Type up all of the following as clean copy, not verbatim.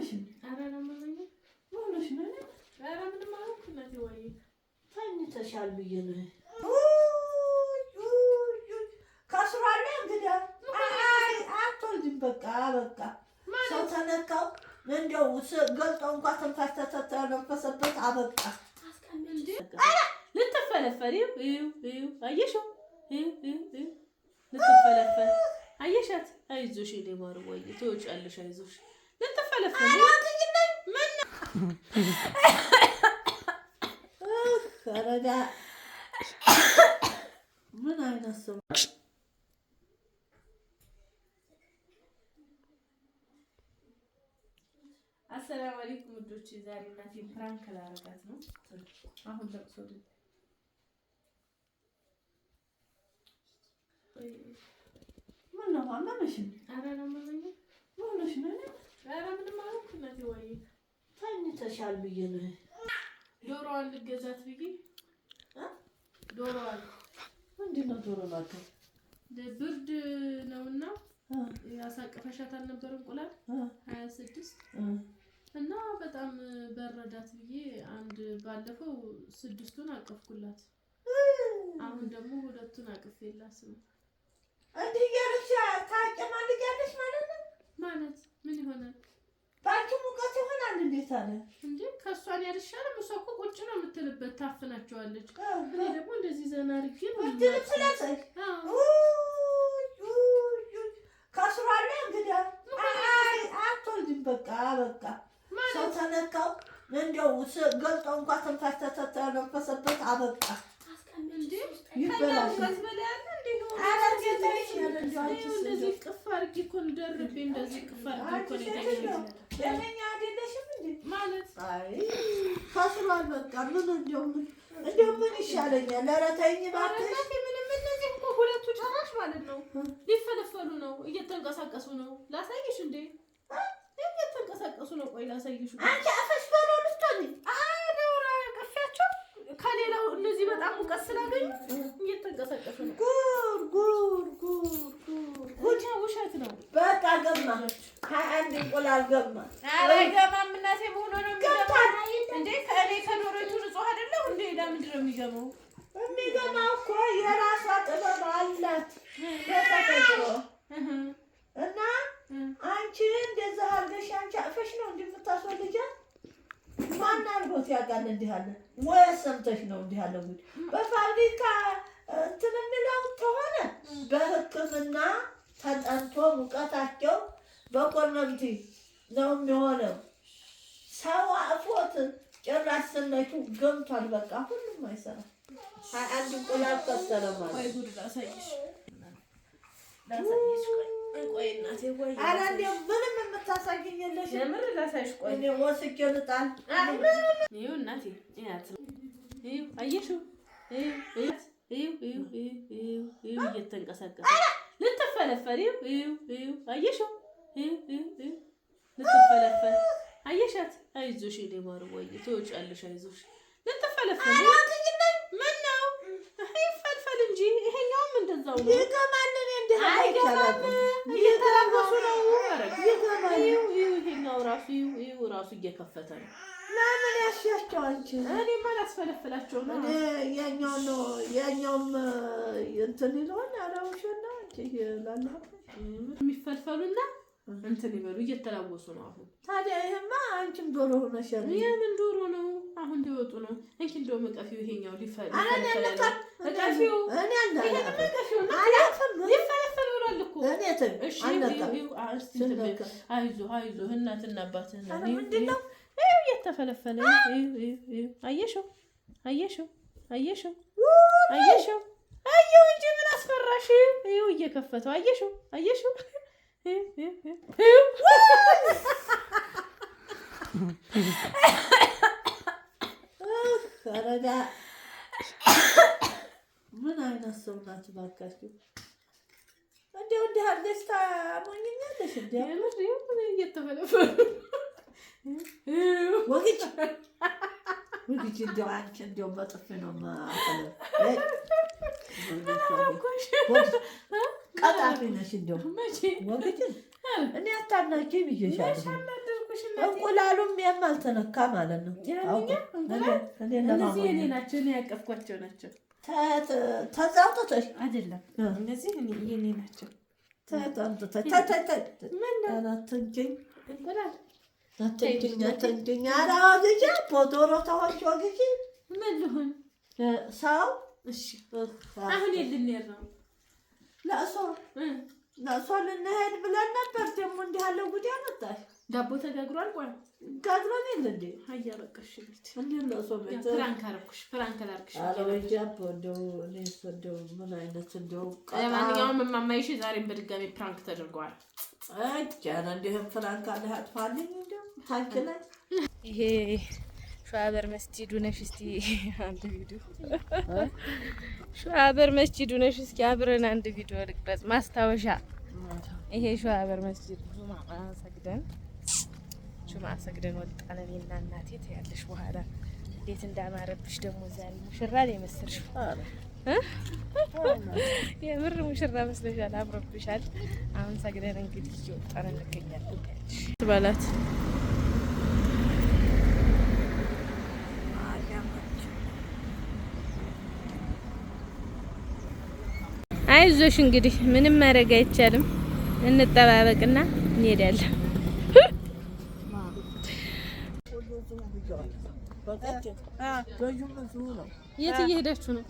አመመሽኝ? ኧረ አላመመኝም። ምን ሆነሽ ነው? ኧረ ምንም አልሆንኩም እናቴ። ወይ ተኝተሻል ብዬ ነው። ከስሯል እንግዲህ አትወልድም። በቃ ሰው ተነካው እንደው ገልጦ እንኳን ትንፋሽ ተተነፈሰበት አበቃ። ልትፈለፈል አየሽው? ልትፈለፈል አየሻት? አይዞሽ የኔ ማር ወይ ትወጫለሽ። አይዞሽ ልትፈለፈል ምን አይነት ሰው አሰላሙ አለይኩም ውዶች። ዛሬ እናቴን ፕራንክ ላደርጋት ነው። አሁን ለቅሶ ምን ነው አመመሽኝ? ኧረ አላመመኝም። ምን ሆነሽ ነው? ኧረ ምንም አልሆንኩም እናቴ። ወይ ተኝተሻል ብዬ ነው። ዶሮዋን ልገዛት ብዬ ዶሮዋን ምንድን ነው ዶሮ እባክህ? ብርድ ነውና ያሳቀፈሻት አልነበር እንቁላል 26 እና በጣም በረዳት ብዬ አንድ ባለፈው 6ቱን አቀፍኩላት። አሁን ደግሞ 2ቱን አቅፌላት ነው። እንዴ ያለሽ ታጨማልኛለሽ ማለት ነው? ማለት ምን ይሆናል? ባንቺ ሙቀት ይሆናል። እንዴት አለ እንዴ? ከሷን ያልሻለም። እሷ እኮ ቁጭ ነው የምትልበት፣ ታፍናቸዋለች። እኔ ደግሞ እንደዚህ ዘና አድርጌ ነው ስለሰይ ከስሯል እንግዲህ አትወልድም። በቃ ሰው ተነካው እንደው ገልጦ እንኳን ትንፋሽ ተተነፈሰበት አበቃ። ይበላል እንደዚህ ቅፍ አድርጌ እኮ ደርቤ እንደዚህ ቅፍ አድርጌ እኮ ነው ደህና አይደለሽም እንዴ? ማለት አይ ከስሯል። በቃ ምን እንደው ምን ይሻለኛል? ኧረ ተይኝ እባክሽ። ምንም እነዚህ እኮ 2ቱ ጨራሽ ማለት ነው ሊፈለፈሉ ነው፣ እየተንቀሳቀሱ ነው። ላሳይሽ እንዴ? እየተንቀሳቀሱ ነው። ቆይ ላሳይሽ። አንቺ አፈሽ በሮ ልትሆኚ ደውራ ቀፊያቸው ከሌላው እነዚህ በጣም ሙቀት ስላገኙ እየተንቀሳቀሱ ነው። ጉድ ውሸት ነው። በቃ ገማ 21 እንቁላል ገማ። ኧረ ገማም እናቴ ሆኖ ነው የሚገባው እንዴ? ከእኔ ከዶሮቹ ንጹህ አይደለሁ እንዴ? ለምንድን ነው የሚገባው? የሚገባው እኮ የራሷ ጥበብ አላት በተፈጥሮ እና አንቺ እንደዛ አድርገሽ አንቺ አፈሽ ነው እንደምታስወልጃት። ማን አድርጎት ያውቃል? እንዲህ አለ ወይ ሰምተሽ ነው እንዲህ አለ? ጉድ በፋብሪካ እንትን የሚለው ከሆነ በሕክምና ተጠንቶ ሙቀታቸው በኮረንቲ ነው የሚሆነው። ሰው አፎት ጭራሽ ስነቱ ገምቷል። በቃ ሁሉም አይሰራም። 21 እንቁላል ከሰረ ማለት ወይ ጉድ ላሳይሽ። ቆይ እናቴ ወይ ኧረ እንደው ምንም የምታሳየኝ የለሽ። ለምን ላሳይሽ? ቆይ እኔ ወስጄ ልጣል። ይኸው እናቴ እያት ይኸው አየሽው? ይኸው እየተንቀሳቀሰ ልትፈለፈል። ይኸው አየሽው? ልትፈለፈል አየሻት? አይዞሽ የኔ ማር ወይ ትወጫለሽ። አይዞሽ ልትፈለፈል። ምን ነው ይፈልፈል እንጂ ይሄኛውም እንደዛው ነው። ይገማል። እኔ እንደ አይገባም። እየተራገሱ ነው። ይገማል። ይሄኛው ራሱ እየከፈተ ነው። ለምን ያሻቸው አንቺ? እኔማ ላስፈለፍላቸው ነው። የኛውም እንትን ይለዋል። አላውሽና አንቺ ላልሀ የሚፈልፈሉና እንትን ይበሉ እየተላወሱ ነው። አሁን ታዲያ ይሄማ አንቺም ዶሮ ሆነሻል። የምን ዶሮ ነው? አሁን ሊወጡ ነው። እንኪ እንደው መቀፊው ይሄኛው ሊፈልፈል እኔ አላውቅም። መቀፊው እሺ አይዞህ እናትና አባትህ ነው እየተፈለፈለ። አየሽው አየው እንጂ ምን አስፈራሽ? ይኸው እየከፈተው አየሽው ረዳ ምን አይነት ሰው ናት እባካችሁ? እንደው እንዲህ አድርገሽ ታሞኛለሽ። እንደው እየተፈለፈሉ ወግጅ እንደው አንቺ እንደው በጥፊ ነው ቀጣፊ ነሽ። እንደው ወግጅ እኔ አታናቂ ብዬሻለሁ። እንቁላሉም ያልተነካ ማለት ነው። እነዚህ የኔ ናቸው፣ እኔ ያቀፍኳቸው ናቸው። ተዛውጥተሽ አይደለም እነዚህ የኔ ናቸው። ፖዶሮ ታዋቂ ወግጂ ምን ልሁን ሰው አሁን የልንሄድ ነው ለእሷ ልንሄድ ብለን ነበር። ደግሞ እንዲህ ያለው ጉድ ያመጣል። ዳቦ ተጋግሯል። ቆይ ጋግሮን የለ እንዴ? ሀያ በቃሽ ቤት እንዲህ ለእሷ ቤት ፍራንክ አደረኩሽ። ፍራንክ ላድርግሽ። እንደው ምን አይነት እንደው ለማንኛውም እማማይሽ ዛሬም በድጋሚ ፕራንክ ተደርገዋል። ጃና እንዲህም ፍራንክ አለ አጥፋልኝ እንደው ታንክ ላይ ይሄ ሸዋበር መስጂዱ ነሽ። እስቲ አንድ ቪዲዮ ሸዋበር መስጂዱ ነሽ። እስኪ አብረን አንድ ቪዲዮ ልቅረጽ ማስታወሻ። ይሄ ሸዋበር መስጂድ ጁምዓ ሰግደን ወጣን እኔና እናቴ። ትያለሽ በኋላ እንዴት እንዳማረብሽ ደግሞ ዛሬ ሙሽራ ላይ መሰልሽው። የምር ሙሽራ መስለሻል፣ አምሮብሻል። አሁን ሰግደን እንግዲህ እየወጣን እንገኛለን። ትበላት አይዞሽ እንግዲህ ምንም ማድረግ አይቻልም። እንጠባበቅና እንሄዳለን። የት እየሄዳችሁ ነው?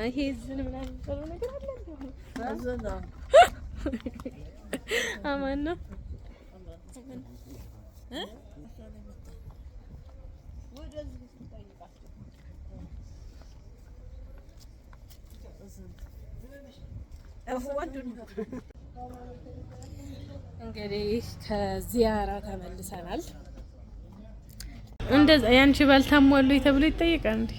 ይሄ ዝን ምናምን የሚባለው ነገር አለ። አማን ነው። እንግዲህ ከዚያራ ተመልሰናል። እንደዛ ያንቺ ባል ታሟሉ ተብሎ ይጠይቃል እንዴ?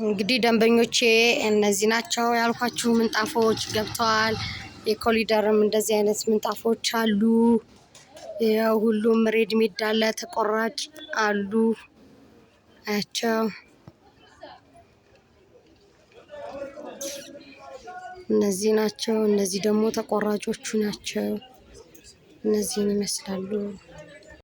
እንግዲህ ደንበኞቼ እነዚህ ናቸው ያልኳችሁ ምንጣፎች ገብተዋል። የኮሊደርም እንደዚህ አይነት ምንጣፎች አሉ። ያው ሁሉም ሬድ ሜድ አለ፣ ተቆራጭ አሉ። አያቸው እነዚህ ናቸው። እነዚህ ደግሞ ተቆራጮቹ ናቸው። እነዚህን ይመስላሉ።